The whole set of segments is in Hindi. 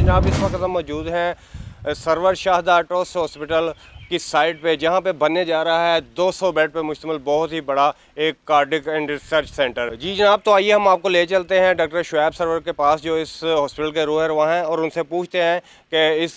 जनाब इस वक्त हम मौजूद हैं सरवर शाहदा ट्रस्ट हॉस्पिटल की साइट पे, जहाँ पे बनने जा रहा है 200 बेड पे मुश्तमिल बहुत ही बड़ा एक कार्डिक एंड रिसर्च सेंटर। जी जनाब, तो आइए हम आपको ले चलते हैं डॉक्टर शुएब सरवर के पास जो इस हॉस्पिटल के रूह रवां हैं, और उनसे पूछते हैं कि इस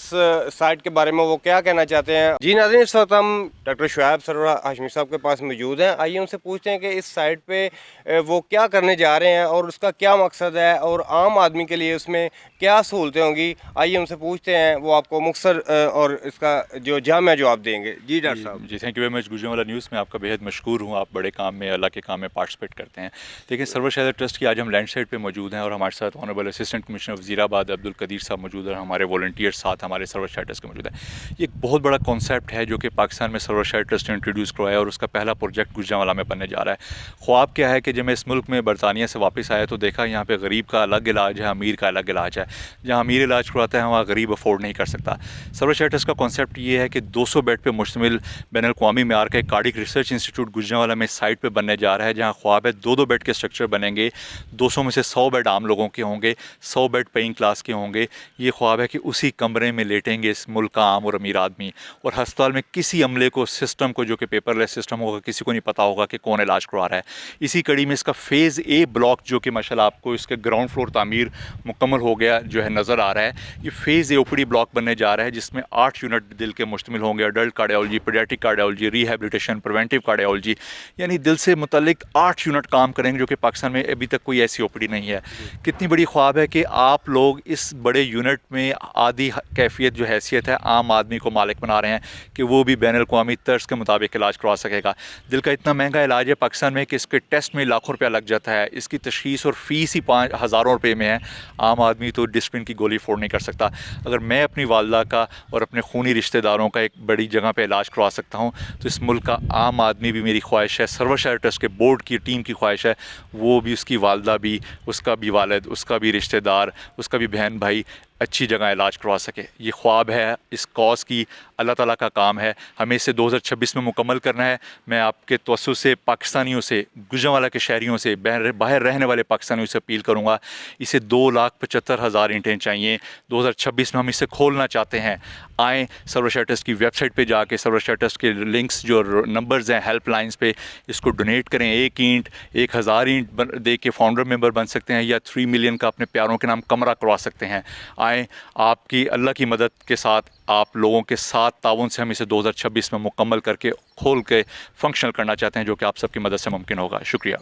साइट के बारे में वो क्या कहना चाहते हैं। जी नाज़रीन, इस वक्त हम डॉक्टर शुएब सरवर हाशमी साहब के पास मौजूद हैं। आइए उनसे पूछते हैं कि इस साइट पे वो क्या करने जा रहे हैं और उसका क्या मकसद है और आम आदमी के लिए उसमें क्या सहूलतें होंगी। आइए उनसे पूछते हैं, वो आपको मुख्तसर और इसका जो जामिया जवाब देंगे। जी डॉक्टर साहब। जी thank you very much. Gujranwala news में आपका बेहद मशकूर हूँ। आप बड़े काम में, अल्लाह के काम में पार्टिसिपेट करते हैं। देखिए, सरवर शाहदा ट्रस्ट की आज हम लैंड साइट पे मौजूद हैं और हमारे साथ honourable assistant commissioner Wazirabad Abdul Kadir साहब मौजूद हैं। हमारे वॉलंटियर साथ हमारे सरवर शाहदा ट्रस्ट के मौजूद हैं। ये एक बहुत बड़ा कॉन्सेप्ट है जो कि पाकिस्तान में सरवर शाहदा ट्रस्ट ने इंट्रोड्यूस करवाया और उसका पहला प्रोजेक्ट गुजरांवाला में बनने जा रहा है। ख्वाब क्या है कि जब मैं इस मुल्क में बरतानिया से वापस आया तो देखा यहाँ पे गरीब का अलग इलाज है, अमीर का अलग इलाज है। जहाँ अमीर इलाज करवाता है वहाँ गरीब अफोर्ड नहीं कर सकता। सरवर शाहदा ट्रस्ट का कॉन्सेप्ट ये है कि 200 बेड पे मुश्तमिल बैनुल-अक़वामी मेयार का एक कार्डिक रिसर्च इंस्टीट्यूट गुजरांवाला में साइट पे बनने जा रहा है, जहां ख्वाब है 2-2 बेड के स्ट्रक्चर बनेंगे। 200 में से 100 बेड आम लोगों के होंगे, 100 बेड पेइंग क्लास के होंगे। ये ख्वाब है कि उसी कमरे में लेटेंगे इस मुल्क का आम और अमीर आदमी, और हस्पताल में किसी अमले को, सिस्टम को, जो कि पेपरलेस सिस्टम होगा, किसी को नहीं पता होगा कि कौन इलाज करवा रहा है। इसी कड़ी में इसका फ़ेज़ ए ब्लॉक, जो कि माशाल्लाह आपको इसके ग्राउंड फ्लोर तामीर मुकम्मल हो गया जो है नज़र आ रहा है। ये फ़ेज़ ए ओपीडी ब्लॉक बनने जा रहा है, जिसमें 8 यूनिट दिल के मुश्तमिल होंगे। Adult cardiology, paediatric cardiology, rehabilitation, preventive cardiology, यानी दिल से मुतल्लिक 8 यूनिट काम करेंगे, जो कि पाकिस्तान में अभी तक कोई ऐसी ओपीडी नहीं है। कितनी बड़ी ख्वाब है कि आप लोग इस बड़े यूनिट में आधी कैफियत जो हैसियत है आम आदमी को मालिक बना रहे हैं कि वो भी बैनुल-अक़वामी तर्ज के मुताबिक इलाज करवा सकेगा। दिल का इतना महंगा इलाज है पाकिस्तान में कि इसके टेस्ट में लाखों रुपया लग जाता है। इसकी तशख़ीस और फ़ीस ही 5 हज़ारों रुपये में है। आम आदमी तो डिस्प्रिन की गोली अफोर्ड नहीं कर सकता। अगर मैं अपनी वालदा का और अपने खूनी रिश्तेदारों का एक बड़ी जगह पर इलाज करवा सकता हूँ, तो इस मुल्क का आम आदमी भी, मेरी ख्वाहिश है, सरवर शाहदा ट्रस्ट के बोर्ड की टीम की ख्वाहिश है, वो भी, उसकी वालदा भी, उसका भी वालिद, उसका भी रिश्तेदार, उसका भी बहन भाई अच्छी जगह इलाज करवा सके। ये ख्वाब है, इस कॉज की अल्लाह ताला का काम है। हमें इसे 2026 में मुकम्मल करना है। मैं आपके तवज्जुह से, पाकिस्तानियों से, गुजरांवाला के शहरियों से, बाहर रहने वाले पाकिस्तानियों से अपील करूँगा, इसे 2,75,000 ईंटें चाहिए। 2026 में हम इसे खोलना चाहते हैं। आएँ सरवर शाहदा ट्रस्ट की वेबसाइट पे जाके, सरवर शाहदा ट्रस्ट के लिंक्स जो नंबर्स हैं हेल्पलाइंस पे, इसको डोनेट करें। 1 ईंट, 1,000 ईंट दे के फाउंडर मेंबर बन सकते हैं, या 3 मिलियन का अपने प्यारों के नाम कमरा करवा सकते हैं। आएँ, आपकी अल्लाह की मदद के साथ, आप लोगों के साथ ताउन से हम इसे 2026 में मुकम्मल करके खोल के फंक्शनल करना चाहते हैं, जो कि आप सबकी मदद से मुमकिन होगा। शुक्रिया।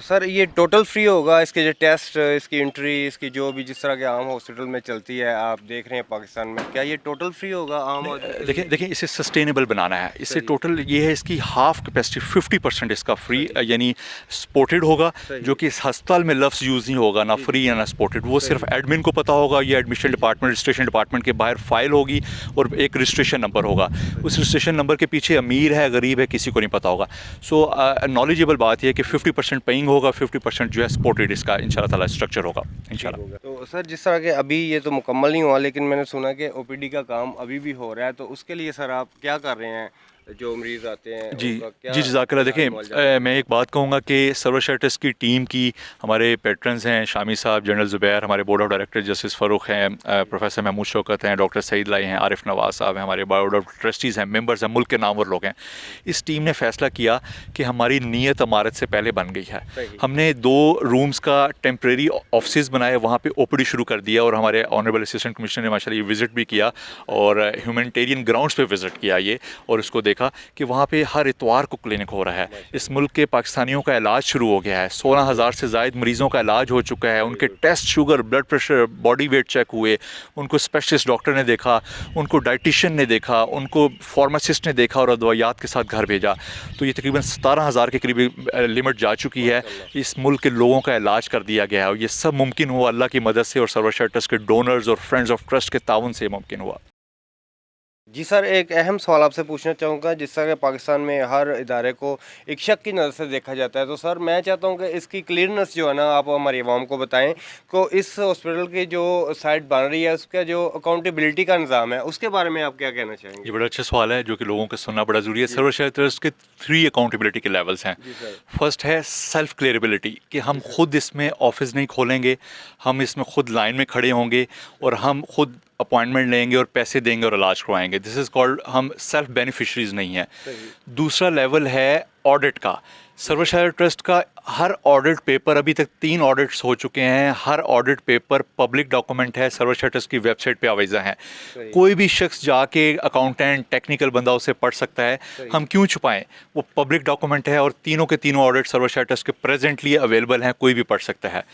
सर, ये टोटल फ्री होगा? इसके जो टेस्ट, इसकी एंट्री, इसकी जो भी जिस तरह के आम हॉस्पिटल में चलती है, आप देख रहे हैं पाकिस्तान में, क्या ये टोटल फ्री होगा आम? देखिए, इसे सस्टेनेबल बनाना है। इससे टोटल ये है, इसकी हाफ कैपेसिटी 50% इसका फ्री, यानी सपोर्टेड होगा, जो कि इस अस्पताल में लफ्ज़ यूज़ नहीं होगा, ना फ्री या ना सपोर्टेड। वो सिर्फ एडमिन को पता होगा। ये एडमिशन डिपार्टमेंट, रजिस्ट्रेशन डिपार्टमेंट के बाहर फ़ाइल होगी और एक रजिस्ट्रेशन नंबर होगा। उस रजिस्ट्रेशन नंबर के पीछे अमीर है, गरीब है, किसी को नहीं पता होगा। सो नॉलेजेबल बात यह है कि 50% पेइंग होगा, 50% जो है सपोर्टेड इसका इंशाल्लाह ताला स्ट्रक्चर होगा इंशाल्लाह। तो सर, जिस तरह के अभी ये तो मुकम्मल नहीं हुआ, लेकिन मैंने सुना कि ओपीडी का काम अभी भी हो रहा है, तो उसके लिए सर आप क्या कर रहे हैं? जो मरीज़ आते हैं जी जज़ाकल्लाह। देखिए, मैं एक बात कहूँगा कि सरवर शाहदा ट्रस्ट की टीम की, हमारे पेट्रन्स हैं शामी साहब, जनरल ज़ुबैर, हमारे board of director justice Farooq हैं, प्रोफेसर महमूद शौकत हैं, डॉक्टर सईद लाई हैं, आरिफ नवाज़ साहब हैं, हमारे बोर्ड ऑफ ट्रस्टीज़ हैं, मेंबर्स हैं, मुल्क के नामवर लोग हैं। इस टीम ने फ़ैसला किया कि हमारी नीयत इमारत से पहले बन गई है। हमने 2 रूम्स का टेम्प्रेरी ऑफिस बनाए, वहाँ पर ओपीडी शुरू कर दिया, और हमारे ऑनरेबल असिस्टेंट कमिश्नर ने माशाल्लाह ये विज़िट भी किया और ह्यूमैनिटेरियन ग्राउंड्स पर विज़िट किया ये, और उसको देखा कि वहाँ पे हर इतवार को क्लिनिक हो रहा है। इस मुल्क के पाकिस्तानियों का इलाज शुरू हो गया है। 16,000 से ज़ायद मरीज़ों का इलाज हो चुका है। उनके test, sugar, blood pressure, body weight check हुए, उनको स्पेशलिस्ट डॉक्टर ने देखा, उनको डाइटिशियन ने देखा, उनको फार्मासिस्ट ने देखा और दवाइयात के साथ घर भेजा। तो ये तकरीबन 17,000 के करीब लिमिट जा चुकी है। इस मुल्क के लोगों का इलाज कर दिया गया है, और ये सब मुमकिन हुआ अल्लाह की मदद से और सरवर शाहदा ट्रस्ट के डोनर्स और फ्रेंड्स ऑफ ट्रस्ट के ताउन से मुमकिन हुआ। जी सर, एक अहम सवाल आपसे पूछना चाहूँगा। जिस तरह के पाकिस्तान में हर इदारे को एक शक की नज़र से देखा जाता है, तो सर मैं चाहता हूँ कि इसकी क्लियरनेस जो है ना, आप हमारी आवाम को बताएं को इस हॉस्पिटल की जो साइट बन रही है, उसका जो अकाउंटेबिलिटी का निज़ाम है, उसके बारे में आप क्या कहना चाहेंगे? ये बड़ा अच्छा सवाल है जो कि लोगों को सुनना बड़ा ज़रूरी है। सरवर शाहदा ट्रस्ट के 3 अकाउंटेबिलिटी के लेवल्स हैं। फर्स्ट है सेल्फ क्लियरेबिलिटी, कि हम खुद इसमें ऑफिस नहीं खोलेंगे, हम इसमें खुद लाइन में खड़े होंगे और हम खुद अपॉइंटमेंट लेंगे और पैसे देंगे और इलाज करवाएंगे। दिस इज़ कॉल्ड, हम सेल्फ बेनिफिशरीज नहीं हैं। दूसरा लेवल है ऑडिट का। सर्वशाही ट्रस्ट का हर ऑडिट पेपर, अभी तक 3 ऑडिट्स हो चुके हैं, हर ऑडिट पेपर पब्लिक डॉक्यूमेंट है, सर्वशाही ट्रस्ट की वेबसाइट पे आवेजा है। कोई भी शख्स जाके, अकाउंटेंट, टेक्निकल बंदा उसे पढ़ सकता है। हम क्यों छुपाएं, वो पब्लिक डॉक्यूमेंट है और तीनों के तीनों ऑडिट सर्वशाही ट्रस्ट के प्रेजेंटली अवेलेबल हैं, कोई भी पढ़ सकता है।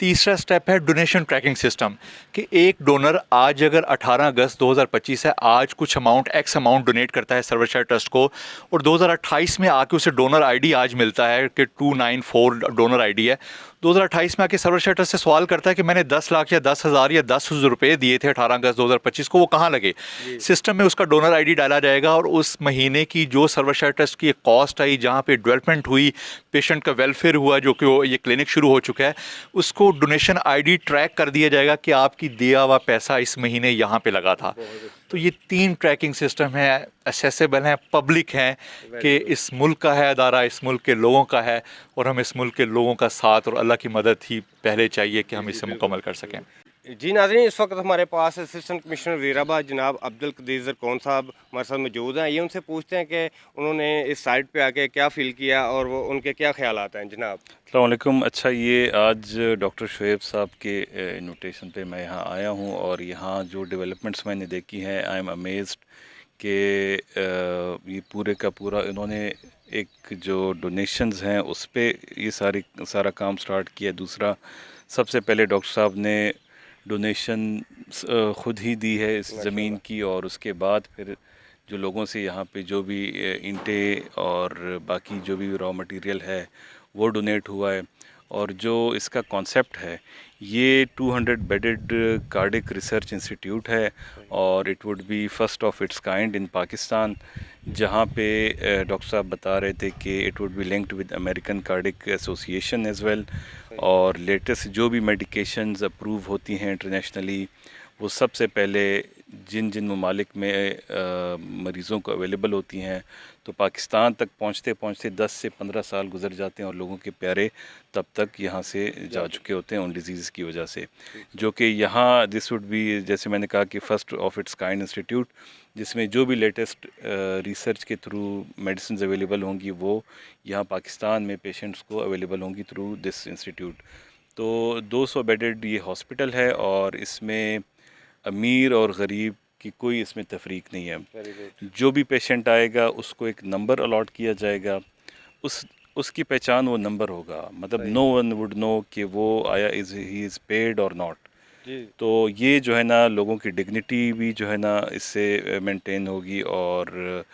तीसरा स्टेप है डोनेशन ट्रैकिंग सिस्टम, कि एक डोनर आज अगर 18 अगस्त 2025 है, आज कुछ अमाउंट, एक्स अमाउंट डोनेट करता है सर्वशाही ट्रस्ट को, और 2028 में आके उसे डोनर आईडी आज मिलता है कि 294 डोनर आईडी है। 2028 में आके सर्वशाही ट्रस्ट से सवाल करता है कि मैंने 10 लाख या 10,000 या 10,000 रुपये दिए थे 18 अगस्त 2025 को, वो कहाँ लगे। सिस्टम में उसका डोनर आईडी डाला जाएगा और उस महीने की जो सर्वशाही ट्रस्ट की कॉस्ट आई, जहाँ पे डेवलपमेंट हुई, पेशेंट का वेलफेयर हुआ, जो कि ये क्लिनिक शुरू हो चुका है, उसको डोनेशन आईडी ट्रैक कर दिया जाएगा कि आपकी दिया हुआ पैसा इस महीने यहाँ पे लगा था। तो ये 3 ट्रैकिंग सिस्टम है, एसेसेबल हैं, पब्लिक हैं, कि इस मुल्क का है अदारा, इस मुल्क के लोगों का है, और हम इस मुल्क के लोगों का साथ और अल्लाह की मदद ही पहले चाहिए कि हम इसे मुकम्मल कर सकें। जी नाज़रीन, इस वक्त हमारे पास असिस्टेंट कमिश्नर वज़ीराबाद जनाब अब्दुल कदीर ज़रकौन साहब हमारे साथ मौजूद हैं। ये उनसे पूछते हैं कि उन्होंने इस साइट पे आके क्या फ़ील किया और वो उनके क्या ख्यालात हैं। जनाब अस्सलाम वालेकुम। अच्छा, ये आज डॉक्टर शुएब साहब के इन्विटेशन पे मैं यहाँ आया हूँ और यहाँ जो डेवलपमेंट्स मैंने देखी हैं, आई एम अमेज्ड कि ये पूरे का पूरा इन्होंने एक जो डोनेशंस हैं उस पे ये सारा काम स्टार्ट किया। दूसरा, सबसे पहले डॉक्टर साहब ने डोनेशन ख़ुद ही दी है इस ज़मीन की, और उसके बाद फिर जो लोगों से यहाँ पे जो भी ईंटें और बाकी जो भी रॉ मटेरियल है वो डोनेट हुआ है। और जो इसका कॉन्सेप्ट है, ये 200 बेडेड कार्डिक रिसर्च इंस्टीट्यूट है और it would be first of its kind in Pakistan, जहाँ पे डॉक्टर साहब बता रहे थे कि it would be linked with American cardiac association as well, और लेटेस्ट जो भी मेडिकेशंस अप्रूव होती हैं इंटरनेशनली, वो सबसे पहले जिन जिन ममालिक में मरीज़ों को अवेलेबल होती हैं, तो पाकिस्तान तक पहुँचते पहुँचते 10 से 15 साल गुजर जाते हैं और लोगों के प्यारे तब तक यहाँ से जा चुके होते हैं उन डिजीज़ की वजह से। जो कि यहाँ दिस वुड बी, जैसे मैंने कहा कि first of its kind institute, जिसमें जो भी लेटेस्ट रिसर्च के थ्रू मेडिसिन अवेलेबल होंगी वो यहाँ पाकिस्तान में पेशेंट्स को अवेलेबल होंगी थ्रू दिस इंस्टीट्यूट। तो 200 बेडेड ये हॉस्पिटल है और इसमें अमीर और गरीब की कोई इसमें तफरीक नहीं है। जो भी पेशेंट आएगा उसको एक नंबर अलॉट किया जाएगा, उसकी पहचान वो नंबर होगा, मतलब नो वन वुड नो कि वो आया ही इज़ पेड और नॉट। तो ये जो है ना, लोगों की डिग्निटी भी जो है ना इससे मेंटेन होगी, और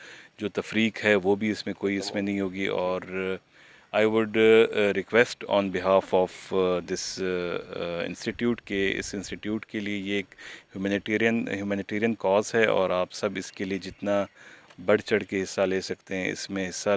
जो तफरीक है वो भी इसमें कोई इसमें नहीं होगी। और I would request on behalf of this institute के इस इंस्टीट्यूट के लिए ये एक ह्यूमैनिटेरियन कॉज है, और आप सब इसके लिए जितना बढ़ चढ़ के हिस्सा ले सकते हैं इसमें हिस्सा लें।